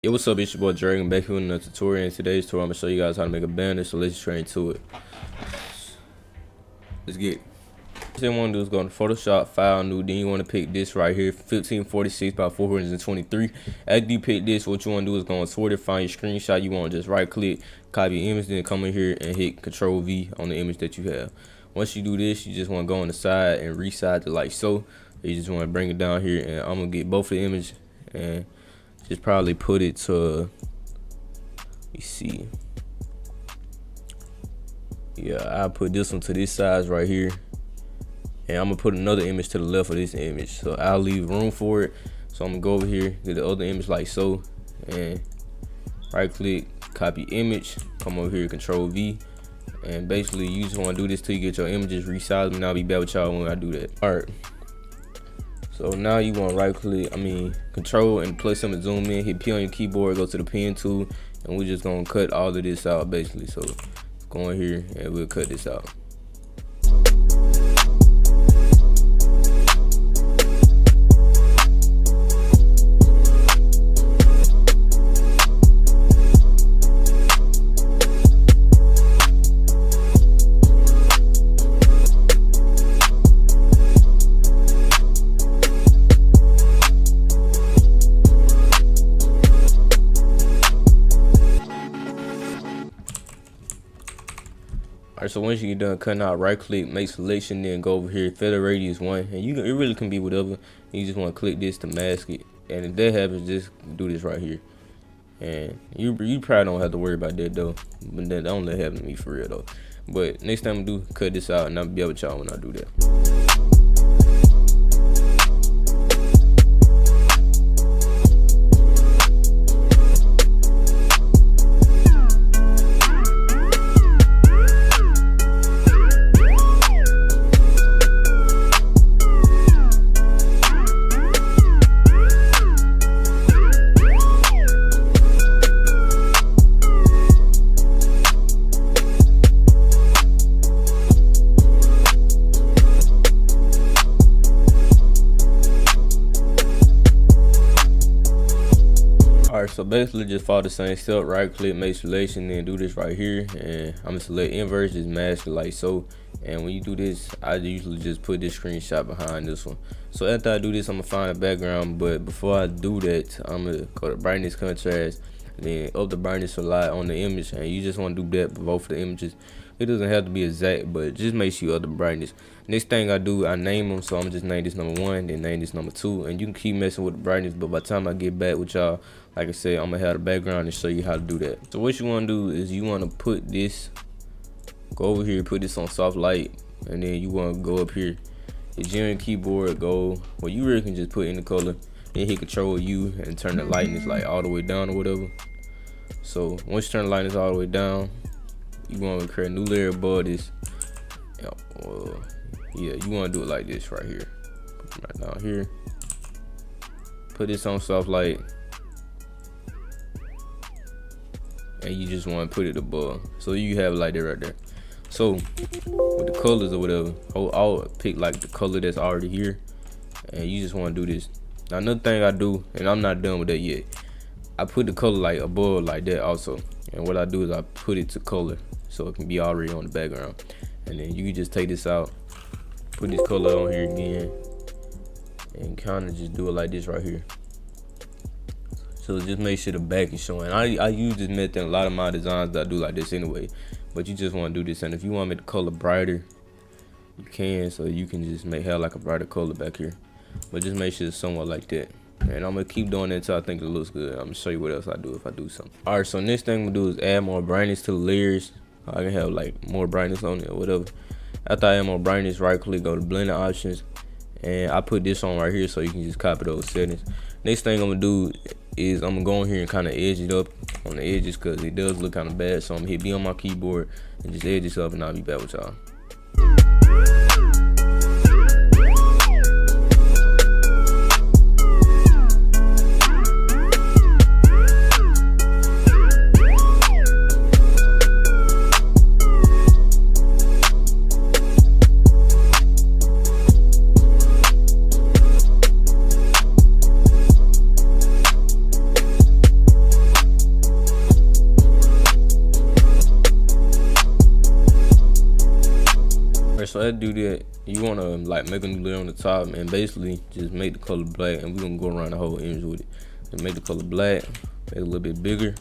Yo, what's up? It's your boy Dragon back here with another tutorial. In today's tutorial, I'm gonna show you guys how to make a banner. So let's straight into it. Let's get it. First thing you want to do is go to Photoshop, File, New. Then you want to pick this right here, 1546 by 423. After you pick this, what you want to do is go and sort it, find your screenshot. You want to just right click, copy your image, then come in here and hit Control V on the image that you have. Once you do this, you just want to go on the side and resize it like so. You just want to bring it down here, and I'm gonna get both the image and just probably put it to, let me see, yeah, I'll put this one to this size right here, and I'm gonna put another image to the left of this image, so I'll leave room for it. So I'm gonna go over here, get the other image like so, and right click, copy image, come over here, Control V, and basically you just want to do this till you get your images resized, and I'll be back with y'all when I do that. All right, so now you want to right click, control and plus some zoom in, hit P on your keyboard, go to the pen tool, and we're just gonna cut all of this out basically. So go in here and we'll cut this out. Alright, so once you get done cutting out, right click, make selection, then go over here, feather radius 1, and it really can be whatever. You just want to click this to mask it, and if that happens, just do this right here. And you probably don't have to worry about that though, but that don't let happen to me for real though. But next time I do, cut this out, and I'll be able with y'all when I do that. Alright, so basically just follow the same step, right click, make selection, then do this right here, and I'm gonna select inverse, just mask it like so. And when you do this, I usually just put this screenshot behind this one. So after I do this, I'm gonna find a background, but before I do that, I'm gonna go to brightness, contrast, then up the brightness a lot on the image, and you just want to do that for both of the images. It doesn't have to be exact, but just make sure you up the brightness. Next thing I do, I name them, so I'm just name this number 1, then name this number 2, and you can keep messing with the brightness, but by the time I get back with y'all, like I said, I'm gonna have the background and show you how to do that. So what you want to do is you want to put this, go over here, put this on soft light, and then you want to go up here, hit G on your keyboard, go, well, you really can just put in the color, then hit Control U and turn the lightness like all the way down or whatever. So once you turn the lightness all the way down, you want to create a new layer above this. Yeah, you want to do it like this right here. Right down here. Put this on soft light. And you just want to put it above. So you have it like that right there. So with the colors or whatever, I'll pick like the color that's already here. And you just want to do this. Now another thing I do, and I'm not done with that yet, I put the color like above like that also. And what I do is I put it to color, so it can be already on the background. And then you can just take this out, put this color on here again, and kind of just do it like this right here. So just make sure the back is showing. I use this method in a lot of my designs that I do like this anyway, but you just want to do this. And if you want to make the color brighter, you can, so you can just have like a brighter color back here, but just make sure it's somewhat like that. And I'm gonna keep doing that until I think it looks good. I'm gonna show you what else I do if I do something. Alright, so next thing I'm gonna do is add more brightness to the layers. I can have like more brightness on it or whatever. After I add more brightness, right click, go to blending options, and I put this on right here so you can just copy those settings. Next thing I'm gonna do is I'm gonna go in here and kind of edge it up on the edges, because it does look kind of bad. So I'm gonna hit B on my keyboard and just edge this up, and I'll be back with y'all. so I do that. You wanna like make a new layer on the top and basically just make the color black, and we're gonna go around the whole image with it. And make the color black, make it a little bit bigger,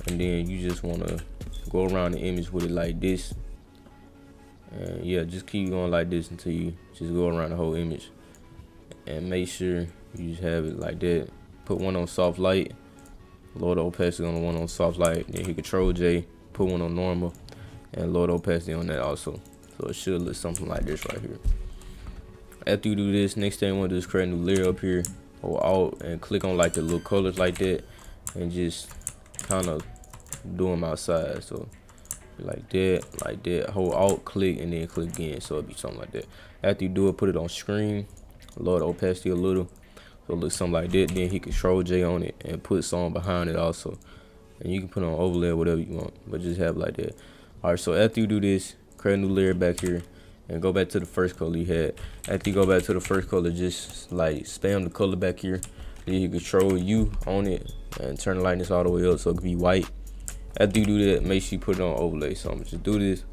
and then you just wanna go around the image with it like this. And yeah, just keep going like this until you just go around the whole image. And make sure you just have it like that. Put one on soft light, lower the opacity on the one on soft light, then hit Control J, put one on normal, and lower the opacity on that also. So it should look something like this right here. After you do this, next thing you want to do is create a new layer up here. Hold Alt and click on like the little colors like that, and just kind of do them outside. So like that. Hold Alt, click, and then click again. So it'll be something like that. After you do it, put it on screen, lower the opacity a little, so it looks something like that. Then hit Control J on it and put some behind it also. And you can put on overlay or whatever you want, but just have it like that. All right, so after you do this, create a new layer back here and go back to the first color you had. After you go back to the first color, just like spam the color back here. Then you Control U on it and turn the lightness all the way up so it can be white. After you do that, make sure you put it on overlay. So I'm gonna just do this,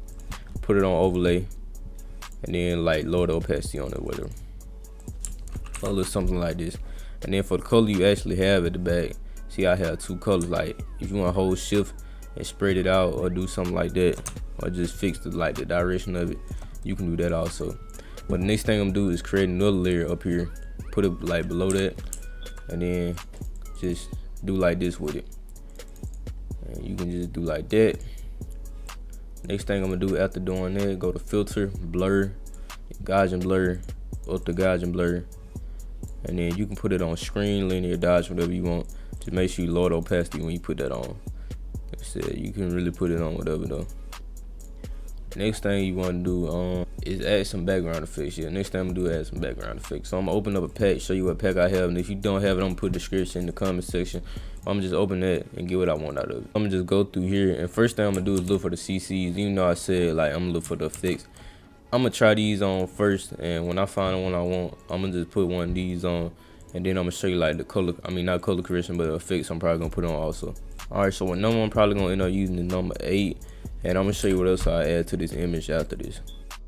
put it on overlay, and then like lower the opacity on it, whatever. So it looks something like this. And then for the color you actually have at the back, see I have two colors. Like if you want to hold shift and spread it out or do something like that, or just fix the like the direction of it, you can do that also. But the next thing I'm gonna do is create another layer up here, put it like below that, and then just do like this with it. And you can just do like that. Next thing I'm gonna do after doing that, go to filter, blur, Gaussian blur, up to Gaussian blur, and then you can put it on screen, linear dodge, whatever you want. Just make sure you lower the opacity when you put that on. Like I said, you can really put it on whatever though. Next thing you want to do is add some background effects. Yeah, next thing I'm gonna do is add some background effects. So I'm gonna open up a pack, show you what pack I have, and if you don't have it, I'm gonna put a description in the comment section. I'm gonna just open that and get what I want out of it. I'm gonna just go through here, and first thing I'm gonna do is look for the CCs. Even though I said like I'm gonna look for the effects, I'm gonna try these on first, and when I find the one I want, I'm gonna just put one of these on, and then I'm gonna show you like the color, I mean not color correction, but the effects I'm probably gonna put on also. Alright, so with number, I'm probably gonna end up using the number 8, and I'm gonna show you what else I add to this image after this.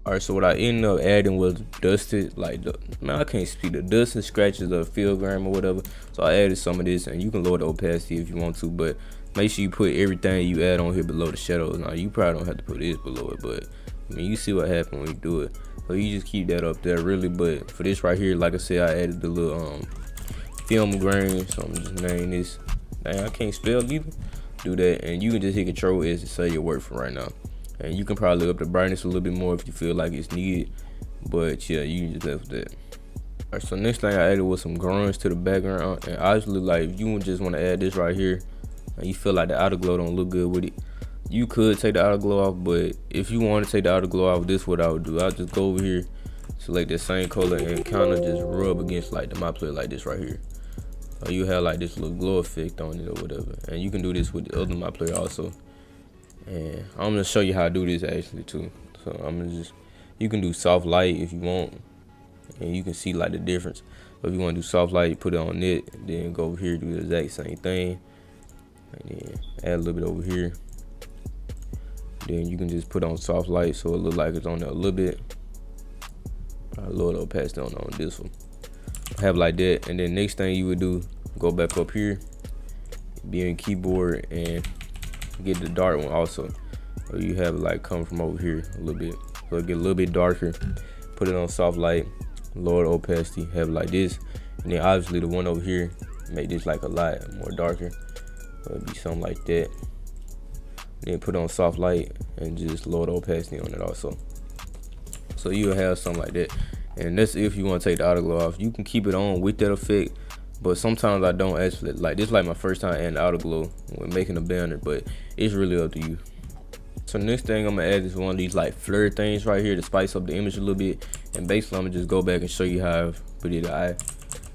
Alright, so what I ended up adding was dusted, like I can't speak, the dust and scratches of filigran or whatever. So I added some of this, and you can lower the opacity if you want to, but make sure you put everything you add on here below the shadows. Now you probably don't have to put this below it, but I mean you see what happens when you do it. So you just keep that up there really. But for this right here, like I said, I added the little film grain, so I'm just naming this. Dang, I can't spell either. Do that, and you can just hit Control S to save your work for right now. And you can probably up the brightness a little bit more if you feel like it's needed. But yeah, you can just left that. Alright, so next thing I added was some grunge to the background. And obviously, like if you just want to add this right here, and you feel like the outer glow don't look good with it, you could take the outer glow off. But if you want to take the outer glow off, this is what I would do. I'll just go over here, select that same color, and kind of just rub against like the my player like this right here. Or you have like this little glow effect on it or whatever. And you can do this with the other my player also. And I'm gonna show you how to do this actually too. So I'm gonna just, you can do soft light if you want, and you can see like the difference. But if you want to do soft light, you put it on it, and then go over here, do the exact same thing, and then add a little bit over here. Then you can just put on soft light so it look like it's on there a little bit. I lower the opacity on this one. Have like that, and then next thing you would do, go back up here, be in keyboard, and get the dark one also. So you have it like come from over here a little bit, so it get a little bit darker. Put it on soft light, lower the opacity, have it like this, and then obviously the one over here, make this like a lot more darker. So it'd be something like that. Then put it on soft light and just lower the opacity on it also. So you'll have something like that. And that's if you want to take the outer glow off. You can keep it on with that effect, but sometimes I don't actually like this. Like my first time adding the outer glow when making a banner, but it's really up to you. So next thing I'm gonna add is one of these like flare things right here to spice up the image a little bit. And basically I'm gonna just go back and show you how I put it. I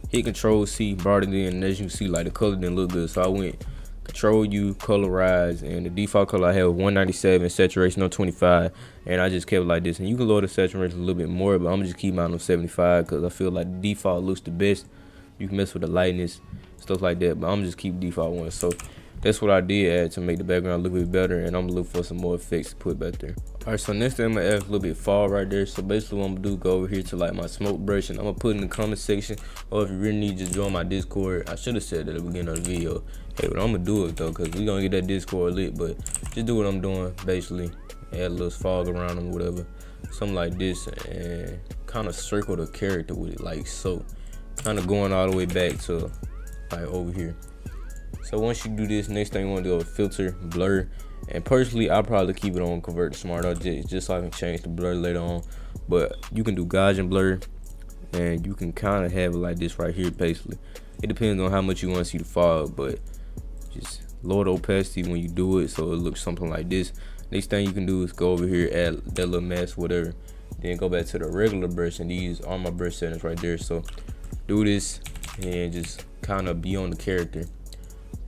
hit Control C, brought it in, and as you can see, like the color didn't look good. So I went Control U, colorize, and the default color I have 197, saturation on 25, and I just kept it like this. And you can lower the saturation a little bit more, but I'm gonna just keep mine on 75 because I feel like the default looks the best. You can mess with the lightness, stuff like that, but I'm just keep default one. So that's what I did add to make the background look a bit better, and I'm gonna look for some more effects to put back there. Alright, so next thing I'm gonna add a little bit of fall right there. So basically what I'm gonna do, go over here to like my smoke brush, and I'm gonna put in the comment section, or if you really need, just join my Discord. I should have said that at the beginning of the video. Hey, but I'm gonna do it though, cause we gonna get that Discord lit. But just do what I'm doing, basically add a little fog around them, whatever, something like this, and kind of circle the character with it like so, kind of going all the way back to like over here. So once you do this, next thing you want to do is filter, blur, and personally I probably keep it on convert to smart object just so I can change the blur later on. But you can do Gaussian blur, and you can kind of have it like this right here. Basically it depends on how much you want to see the fog, but just lower the opacity when you do it so it looks something like this. Next thing you can do is go over here, add that little mask, whatever, then go back to the regular brush, and these are my brush settings right there. So do this and just kind of be on the character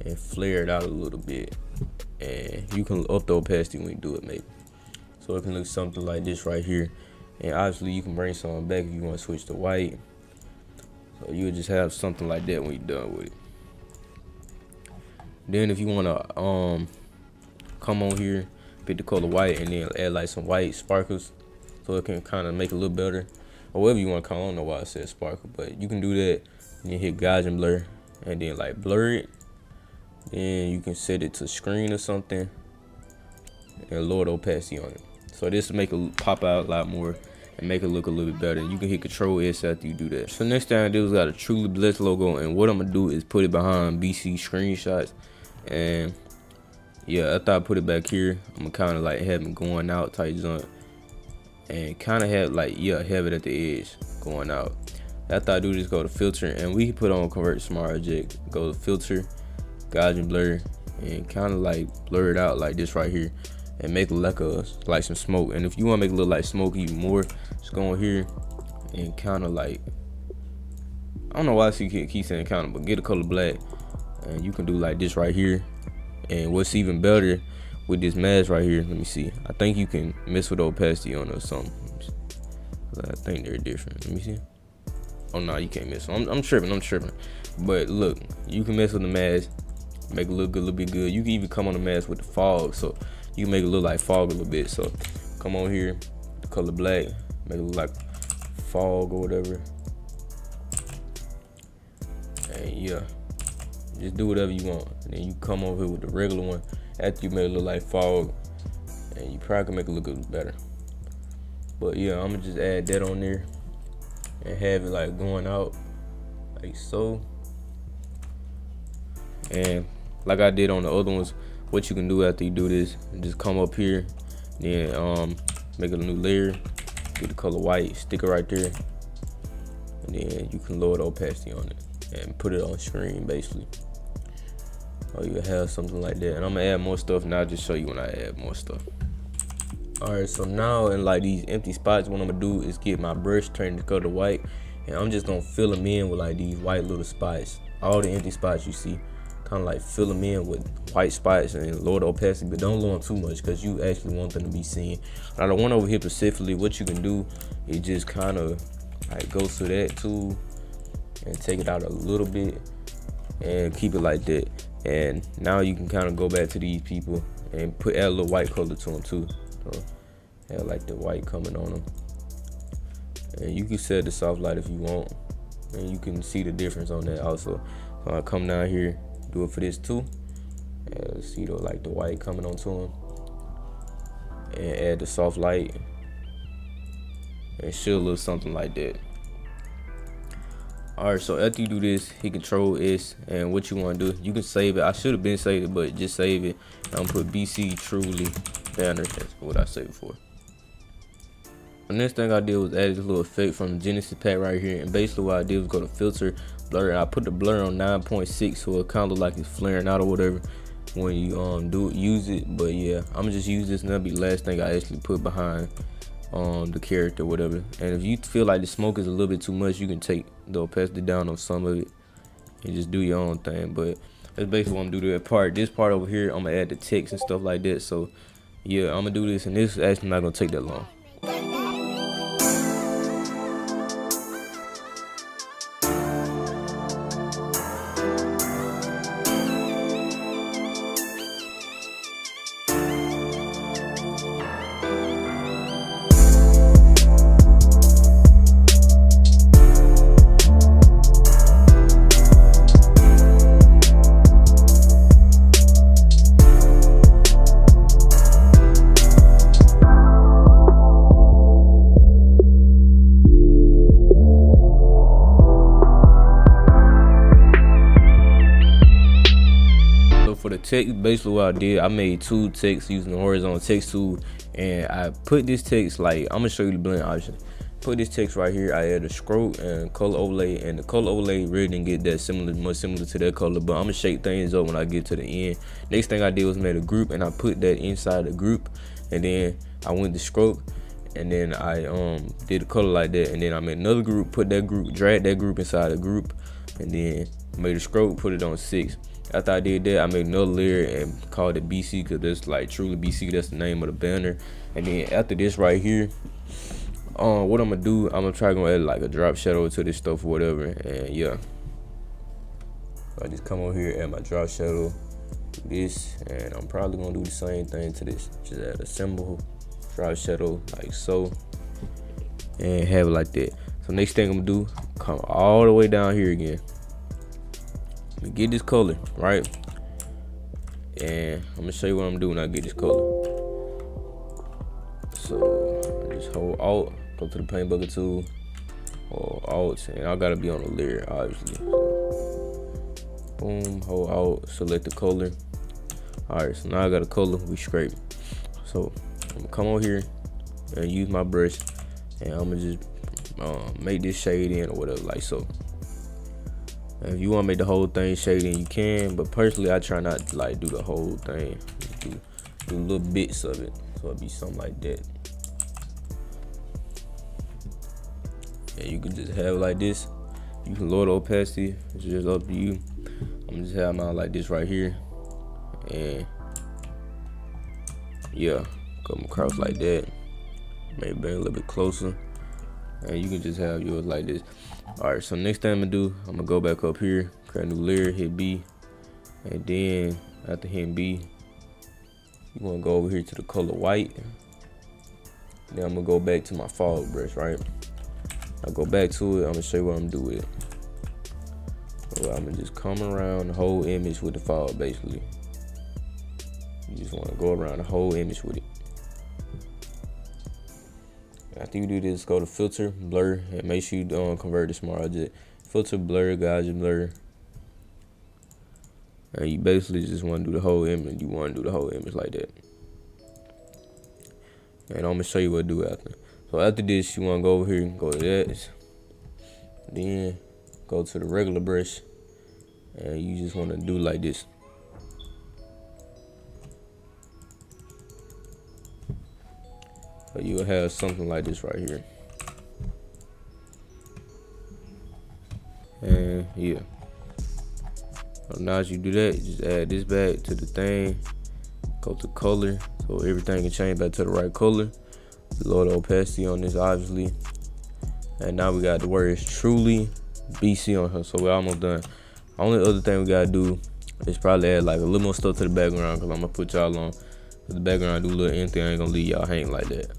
and flare it out a little bit, and you can up the opacity when you do it, maybe, so it can look something like this right here. And obviously you can bring something back if you want to switch to white, so you'll just have something like that when you're done with it. Then if you want to come on here, pick the color white, and then add like some white sparkles so it can kind of make it a little better, or whatever you want to call it. I don't know why I said sparkle, but you can do that. And then hit Gaussian blur, and then like blur it. Then you can set it to screen or something, and lower the opacity on it. So this will make it pop out a lot more and make it look a little bit better. You can hit Control S after you do that. So next thing I do is got a Truly Blessed logo, and what I'm gonna do is put it behind BC screenshots. And yeah, after I put it back here, I'm gonna kind of like have it going out type joint, and kind of have like, yeah, have it at the edge going out. After I do this, go to filter, and we can put on convert smart object. Go to filter, Gaussian blur, and kind of like blur it out like this right here, and make it like some smoke. And if you want to make it look like smoke even more, just go on here and kind of like, I don't know why I keep saying kind of, but get the color black, and you can do like this right here. And what's even better with this mask right here, let me see, I think you can mess with the opacity on it or something. I think they're different. Let me see. Oh no, you can't mess. I'm tripping. But look, you can mess with the mask, make it look a little bit good. You can even come on the mask with the fog, so you can make it look like fog a little bit. So come on here, the color black, make it look like fog or whatever. And yeah, just do whatever you want. And then you come over here with the regular one after you make it look like fog, and you probably can make it look a little better. But yeah, I'm gonna just add that on there and have it like going out like so. And like I did on the other ones, what you can do after you do this, just come up here, then make a new layer, get the color white, stick it right there, and then you can lower the opacity on it and put it on screen basically. Or you have something like that. And I'm gonna add more stuff now, just show you when I add more stuff. Alright, so now in like these empty spots, what I'm gonna do is get my brush, turn the color white, and I'm just gonna fill them in with like these white little spots. All the empty spots you see, kind of like fill them in with white spots and lower the opacity, but don't lower them too much because you actually want them to be seen. Now the one over here specifically, what you can do is just kind of like go to that tool and take it out a little bit and keep it like that. And now you can kind of go back to these people and add a little white color to them too. So add like the white coming on them, and you can set the soft light if you want, and you can see the difference on that also. So I come down here, do it for this too, and see the like the white coming onto them, and add the soft light, and should look something like that. Alright, so after you do this, hit Control S, and what you want to do, you can save it. I should have been saved it, but just save it. I'm gonna put BC Truly banner. That's what I saved for. The next thing I did was add this little effect from the Genesis pack right here, and basically what I did was go to filter, blur, and I put the blur on 9.6, so it kind of look like it's flaring out or whatever when you use it. But yeah, I'm gonna just use this, and that'll be the last thing I actually put behind the character, whatever. And if you feel like the smoke is a little bit too much, you can take the opacity down on some of it and just do your own thing. But that's basically what I'm gonna do to that part. This part over here, I'm gonna add the text and stuff like that. So yeah, I'm gonna do this, and this is actually not gonna take that long. for the text, basically what I did, I made 2 texts using the horizontal text tool, and I put this text, like, I'm gonna show you the blend option. Put this text right here. I add a stroke and color overlay, and the color overlay really didn't get that much similar to that color, but I'm gonna shake things up when I get to the end. Next thing I did was made a group, and I put that inside the group, and then I went to stroke, and then I did the color like that, and then I made another group, put that group, drag that group inside the group, and then made a stroke, put it on 6. After I did that, I made another layer and called it BC, because that's like truly BC, that's the name of the banner. And then after this right here, what I'm gonna do, I'm gonna try gonna add like a drop shadow to this stuff or whatever. And yeah, so I just come over here, add my drop shadow, do this, and I'm probably gonna do the same thing to this. Just add a symbol, drop shadow like so, and have it like that. So next thing I'm gonna do, come all the way down here again, get this color right, and I'm gonna show you what I'm doing when I get this color. So I just hold Alt, go to the paint bucket tool, or Alt, and I gotta be on the layer obviously. So boom, hold Alt, select the color. Alright, so now I got a color, we scrape. So I'm gonna come over here and use my brush, and I'm gonna just make this shade in or whatever, like so. And if you want to make the whole thing shaded, you can, but personally I try not to like do the whole thing, just do little bits of it, so it'd be something like that. And you can just have it like this. You can lower the opacity, it's just up to you. I'm just have mine like this right here, and yeah, come across like that, maybe bring a little bit closer, and you can just have yours like this. Alright, so next thing I'm gonna do, I'm gonna go back up here, create a new layer, hit B, and then after hitting B, you wanna go over here to the color white. Then I'm gonna go back to my fog brush, right? I'll go back to it, I'm gonna show you what I'm gonna do with it. So I'm gonna just come around the whole image with the fog, basically. You just wanna go around the whole image with it. After you do this, go to filter, blur, and make sure you don't convert to smart object. Filter, blur, Gaussian blur. And you basically just want to do the whole image. You want to do the whole image like that. And I'm gonna show you what to do after. So after this, you want to go over here and go to that. Then go to the regular brush, and you just want to do like this. So you'll have something like this right here. And yeah. So now as you do that, just add this back to the thing. Go to color, so everything can change back to the right color. Lower the opacity on this, obviously. And now we got the words truly BC on her, so we're almost done. Only other thing we gotta do is probably add like a little more stuff to the background, because I'm gonna put y'all on the background, do a little anything. I ain't gonna leave y'all hanging like that.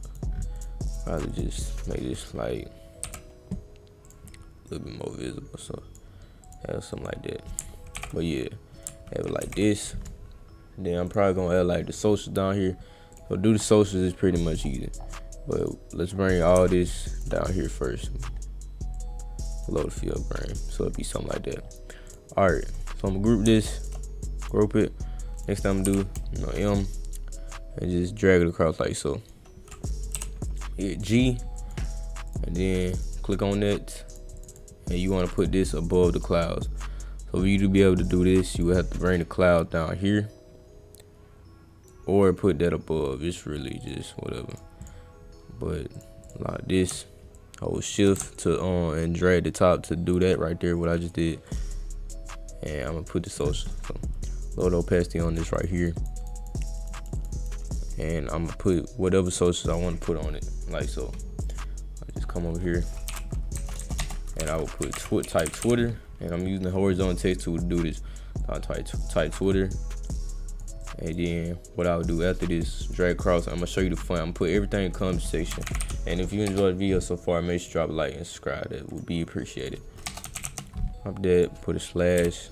Probably just make this like a little bit more visible, so have something like that. But yeah, have it like this. Then I'm probably gonna add like the socials down here. So do the socials is pretty much easy, but let's bring all this down here first. Below the field frame, so it'll be something like that. All right, so I'm gonna group this, group it. Next time I'm gonna do, M, and just drag it across like so. Hit G, and then click on that, and you want to put this above the clouds. So for you to be able to do this, you will have to bring the cloud down here, or put that above. It's really just whatever. But like this, hold shift to and drag the top to do that right there, what I just did. And I'm gonna put the social, so load opacity on this right here, and I'm gonna put whatever socials I want to put on it, like so. I just come over here, and I will put type Twitter, and I'm using the horizontal text tool to do this. I'll type Twitter, and then what I'll do after this, drag across. I'm gonna show you the font. I'm gonna put everything in the comment section. And if you enjoyed the video so far, make sure to drop a like and subscribe. That would be appreciated. Up that, put a slash,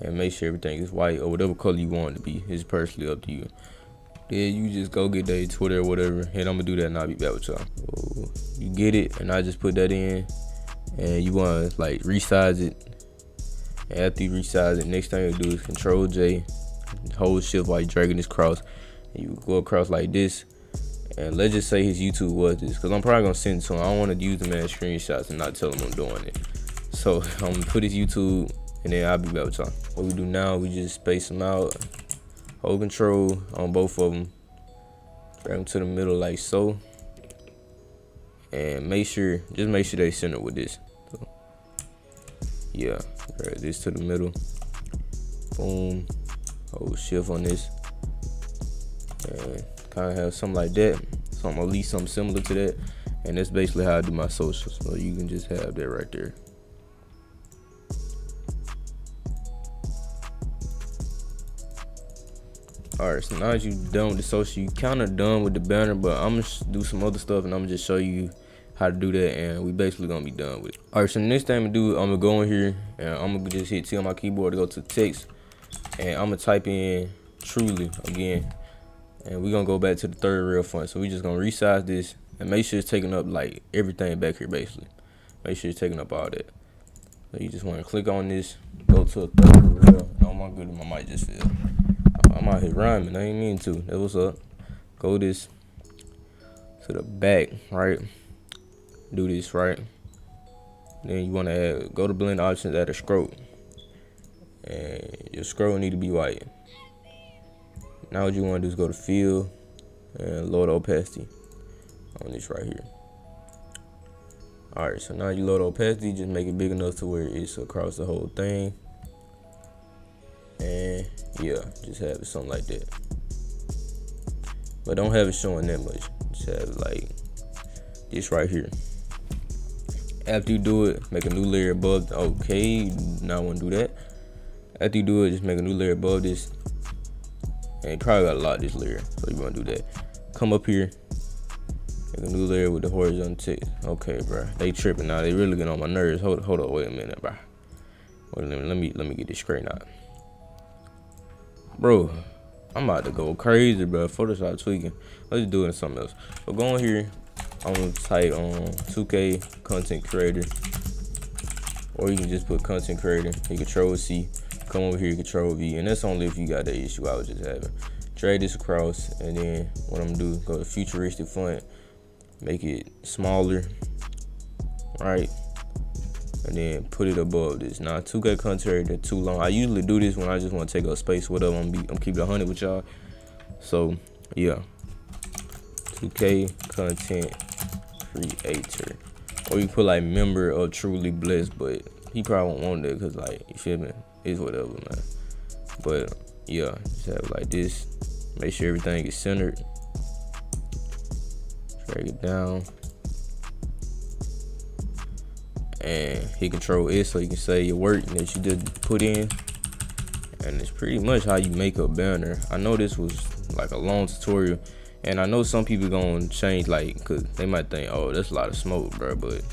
and make sure everything is white or whatever color you want it to be. It's personally up to you. Then you just go get that Twitter or whatever, and I'm gonna do that and I'll be back with y'all. So you get it, and I just put that in, and you wanna like resize it. And after you resize it, next thing you do is Control J, hold shift while you're dragging this cross, and you go across like this. And let's just say his YouTube was this, because I'm probably gonna send it to him. I don't want to use them as screenshots and not tell him I'm doing it. So I'm gonna put his YouTube, and then I'll be back with y'all. What we do now, we just space them out, hold control on both of them, drag them to the middle like so, and just make sure they center with this. So, yeah, drag this to the middle, boom, hold shift on this, and kind of have something like that, at least something similar to that. And that's basically how I do my socials. So you can just have that right there. Alright, so now that you're done with the social, you kind of done with the banner, but I'm gonna do some other stuff, and I'm gonna just show you how to do that, and we basically gonna be done with it. Alright, so the next thing I'm gonna do, I'm gonna go in here, and I'm gonna just hit T on my keyboard to go to text, and I'm gonna type in truly again, and we're gonna go back to the third rail font. So we just gonna resize this, and make sure it's taking up like everything back here basically. Make sure it's taking up all that. So you just wanna click on this, go to a third rail. Oh my goodness, my mic just fell. I'm out here rhyming, I ain't mean to. That was up. Go this to the back, right? Do this, right? Then you wanna go to blend options, add a scroll. And your scroll need to be white. Now what you wanna do is go to fill and lower the opacity on this right here. Alright, so now you load opacity, just make it big enough to where it's across the whole thing. And yeah, just have it something like that, but don't have it showing that much. Just have it like this right here. After you do it, make a new layer above. Okay, now I want to do that. After you do it, just make a new layer above this, and you probably got a lot of this layer, so you want to do that. Come up here, make a new layer with the horizontal text. Okay, bro, they tripping now. They really getting on my nerves. Hold up, wait a minute, bro. Wait a minute, let me get this straight out. Bro, I'm about to go crazy, bro. Photoshop tweaking. Let's do it in something else. So go on here. I'm gonna type on 2K content creator, or you can just put content creator. You Control C. Come over here, Control V, and that's only if you got that issue I was just having. Drag this across, and then what I'm gonna do, go to futuristic font, make it smaller, right? And then put it above this. Now 2K content creator too long. I usually do this when I just want to take up space, whatever. I'm keeping it 100 with y'all. So yeah, 2K content creator, or you put like member of truly blessed, but he probably won't want that because like, you feel me, it's whatever, man. But yeah, just have it like this. Make sure everything is centered. Drag it down. And hit Control S so you can save your work that you just put in. And it's pretty much how you make a banner. I know this was like a long tutorial, and I know some people gonna change, like, cause they might think, oh, that's a lot of smoke, bro. But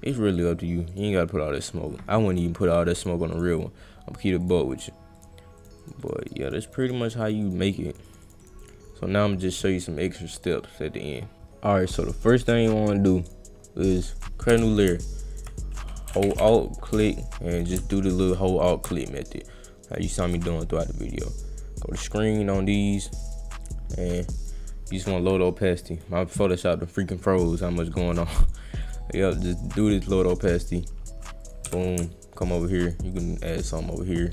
it's really up to you. You ain't gotta put all that smoke. I wouldn't even put all that smoke on the real one. I'm gonna keep it buck with you. But yeah, that's pretty much how you make it. So now I'm gonna just show you some extra steps at the end. Alright, so the first thing you wanna do is create a new layer. Hold Alt click and just do the little hold Alt click method how you saw me doing throughout the video. Go to screen on these, and you just want to load opacity. My Photoshop the freaking froze. How much going on? Yep, just do this load opacity. Boom. Come over here. You can add some over here.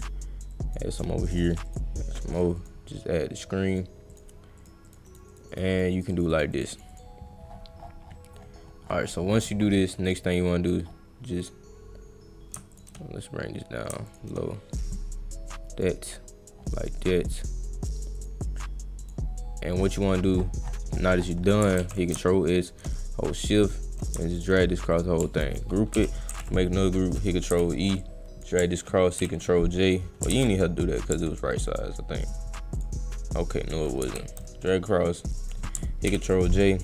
Add some over here. Add some more. Just add the screen, and you can do like this. All right. So once you do this, next thing you want to do, just let's bring this down low, that, like that. And what you want to do now that you're done, hit Control S, hold Shift, and just drag this across the whole thing. Group it, make another group, hit Control E, drag this across, hit Control J. Well, you didn't even have to do that because it was right size, I think. Okay, no, it wasn't. Drag across, hit Control J,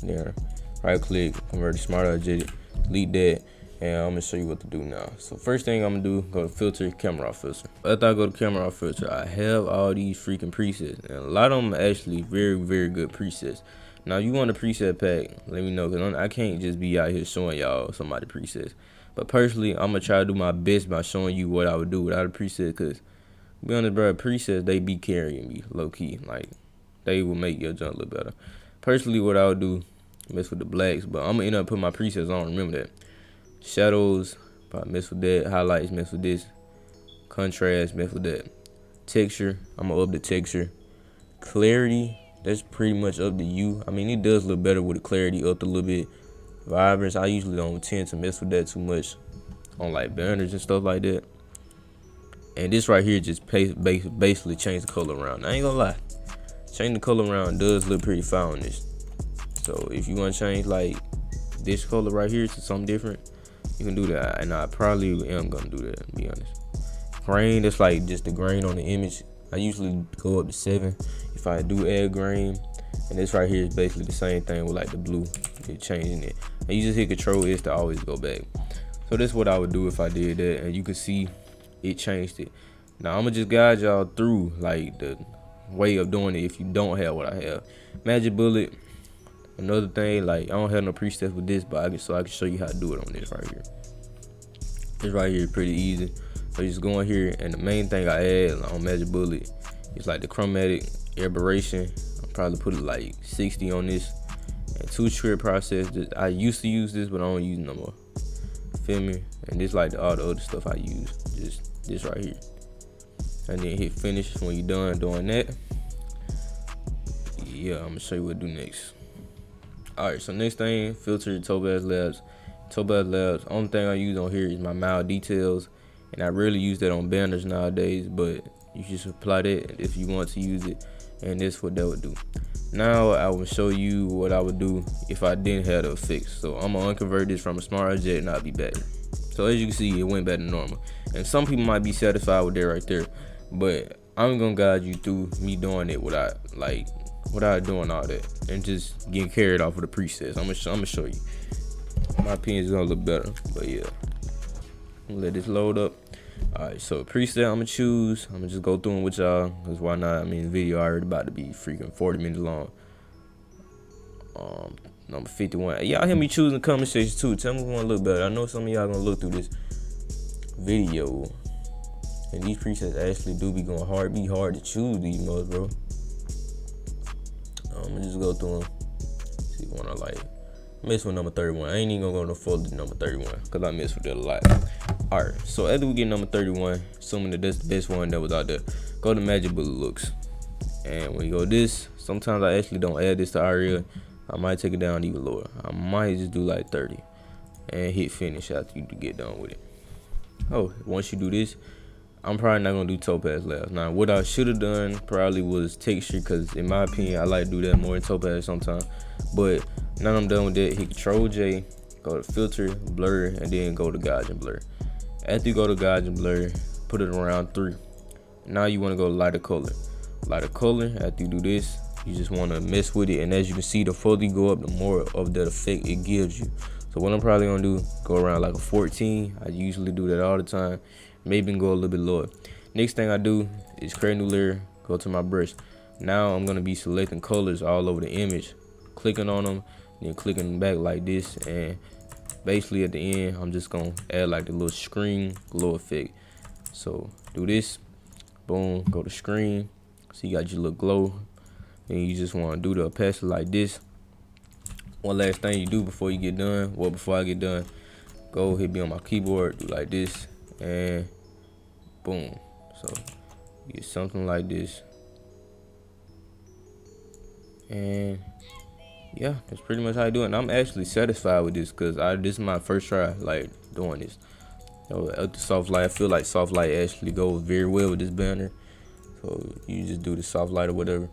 there, right click, convert to smart object, delete that. And I'm gonna show you what to do now. So first thing I'm gonna do, go to filter, camera off filter. After I go to camera off filter, I have all these freaking presets, and a lot of them are actually very, very good presets. Now you want a preset pack, let me know, because I can't just be out here showing y'all somebody presets. But personally, I'm gonna try to do my best by showing you what I would do without a preset, because Be honest, bro, presets, they be carrying me low key. Like, they will make your junk look better. Personally, what I would do, mess with the blacks, but I'm gonna end up putting my presets on. Remember that. Shadows, probably mess with that. Highlights, mess with this. Contrast, mess with that. Texture, I'm gonna up the texture. Clarity, that's pretty much up to you. I mean, it does look better with the clarity up a little bit. Vibrance, I usually don't tend to mess with that too much on like banners and stuff like that. And this right here just basically change the color around. I ain't gonna lie, change the color around does look pretty fine on this. So if you want to change like this color right here to something different, you can do that. And I probably am gonna do that, to be honest. Grain, that's like just the grain on the image. I usually go up to 7 if I do add grain. And this right here is basically the same thing with like the blue. You're changing it. And you just hit Control S to always go back. So that's what I would do if I did that. And you can see it changed it. Now I'm gonna just guide y'all through like the way of doing it if you don't have what I have. Magic bullet. Another thing, like I don't have no presets with this, but I can show you how to do it on this right here. This right here is pretty easy. So you just go in here, and the main thing I add on Magic Bullet is like the chromatic aberration. I'll probably put it like 60 on this. And 2-strip process. I used to use this, but I don't use it no more. Feel me? And this like all the other stuff I use. Just this right here. And then hit finish when you're done doing that. Yeah, I'm gonna show you what to do next. Alright, so next thing, filter Topaz Labs. Topaz Labs, only thing I use on here is my mild details. And I rarely use that on banners nowadays, but you should apply that if you want to use it. And that's what that would do. Now I will show you what I would do if I didn't have the effects. So I'm gonna unconvert this from a smart object and I'll be back. So as you can see, it went back to normal. And some people might be satisfied with that right there, but I'm gonna guide you through me doing it without doing all that and just getting carried off of the presets. I'm gonna show you. My opinion is gonna look better, but yeah. Let this load up. Alright, so preset I'm gonna choose. I'm gonna just go through them with y'all, because why not? I mean, the video already about to be freaking 40 minutes long. Number 51. Y'all hear me choose in the comment section too. Tell me who wanna look better. I know some of y'all gonna look through this video, and these presets actually do be going hard. Be hard to choose these modes, bro. I'm gonna just go through them. See one I like. Mess with number 31. I ain't even gonna go no further than number 31 because I mess with it a lot. Alright, so after we get number 31, assuming that that's the best one that was out there, go to Magic Bullet Looks. And when you go this, sometimes I actually don't add this to area. I might take it down even lower. I might just do like 30 and hit finish after you get done with it. Oh, once you do this, I'm probably not gonna do Topaz Labs. Now, what I should have done probably was texture, because in my opinion, I like to do that more in Topaz sometimes. But now I'm done with that, hit Control J, go to filter, blur, and then go to Gauge and blur. After you go to Gauge and blur, put it around 3. Now you want to go lighter color. Lighter color, after you do this, you just want to mess with it. And as you can see, the further you go up, the more of that effect it gives you. So what I'm probably going to do, go around like a 14. I usually do that all the time. Maybe go a little bit lower. Next thing I do is create a new layer, go to my brush. Now I'm going to be selecting colors all over the image, clicking on them, then clicking back like this, and basically at the end I'm just gonna add like the little screen glow effect. So do this, boom, go to screen, so you got your little glow, and you just want to do the opacity like this. One last thing you do before you get done, well, before I get done, go hit me on my keyboard, do like this, and boom. So you get something like this, and yeah, that's pretty much how I do it. And I'm actually satisfied with this, because this is my first try like doing this. At the soft light, I feel like soft light actually goes very well with this banner. So you just do the soft light or whatever,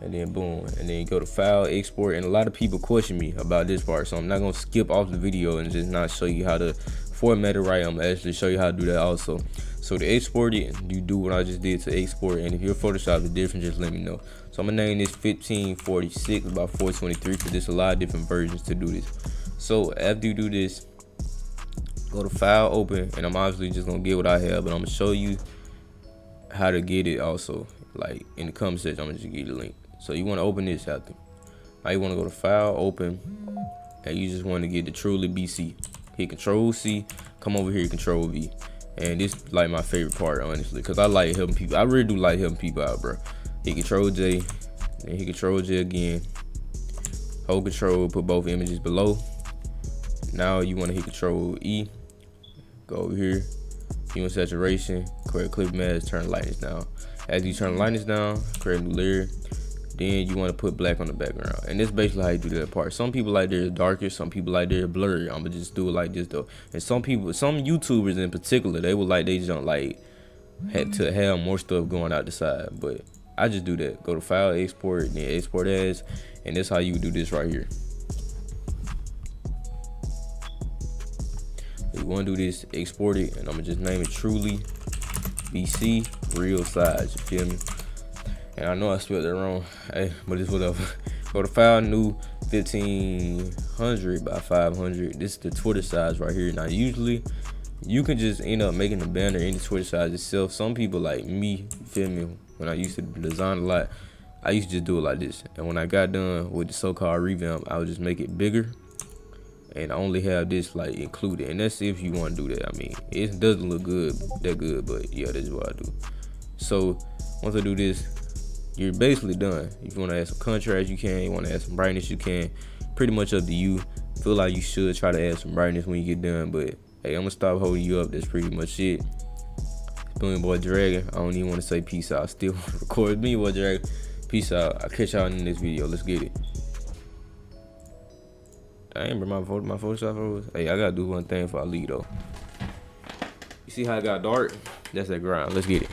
and then boom, and then you go to file, export. And a lot of people question me about this part, so I'm not gonna skip off the video and just not show you how to format it right. I'm gonna actually show you how to do that also. So to export it, you do what I just did to export, and if your Photoshop is different, just let me know. So I'm gonna name this 1546 by 423, because there's a lot of different versions to do this. So after you do this, go to file, open, and I'm obviously just gonna get what I have, but I'm gonna show you how to get it also. Like in the comment section, I'm gonna just give you the link. So you want to open this after. Now you want to go to file, open, and you just want to get the Truly BC. Hit Control C, come over here, Control V, And this like my favorite part, honestly, because I like helping people. I really do like helping people out, bro. Hit Control J, then hit Control J again. Hold Control, put both images below. Now you want to hit Control E. Go over here. You want saturation, create clip mask, turn lightness down. As you turn lightness down, create a new layer. Then you want to put black on the background, and this basically how you do that part. Some people like theirs darker, some people like theirs blurry. I'm gonna just do it like this though. And some people, some YouTubers in particular, they would like they just don't like had to have more stuff going out the side. But I just do that. Go to File, Export, then Export As, and that's how you do this right here. You want to do this, export it, and I'm gonna just name it Truly BC Real Size. You feel me? And I know I spelled that wrong, hey, but it's whatever. Go to File, New 1500 by 500. This is the Twitter size right here. Now, usually you can just end up making the banner in the Twitter size itself. Some people like me, you feel me? When I used to design a lot, I used to just do it like this. And when I got done with the so-called revamp, I would just make it bigger and only have this like included. And that's if you want to do that. I mean, it doesn't look good, that good, but yeah, this is what I do. So once I do this, you're basically done. If you want to add some contrast, you can. You want to add some brightness, you can. Pretty much up to you. Feel like you should try to add some brightness when you get done, but hey, I'm gonna stop holding you up. That's pretty much it. It's been your boy Dragon. I don't even want to say peace out. Still record me, boy Dragon. Peace out. I'll catch y'all in the next video. Let's get it. Dang, bro, my Photoshop photos. Hey, I gotta do one thing before I leave though. You see how it got dark? That's that grind. Let's get it.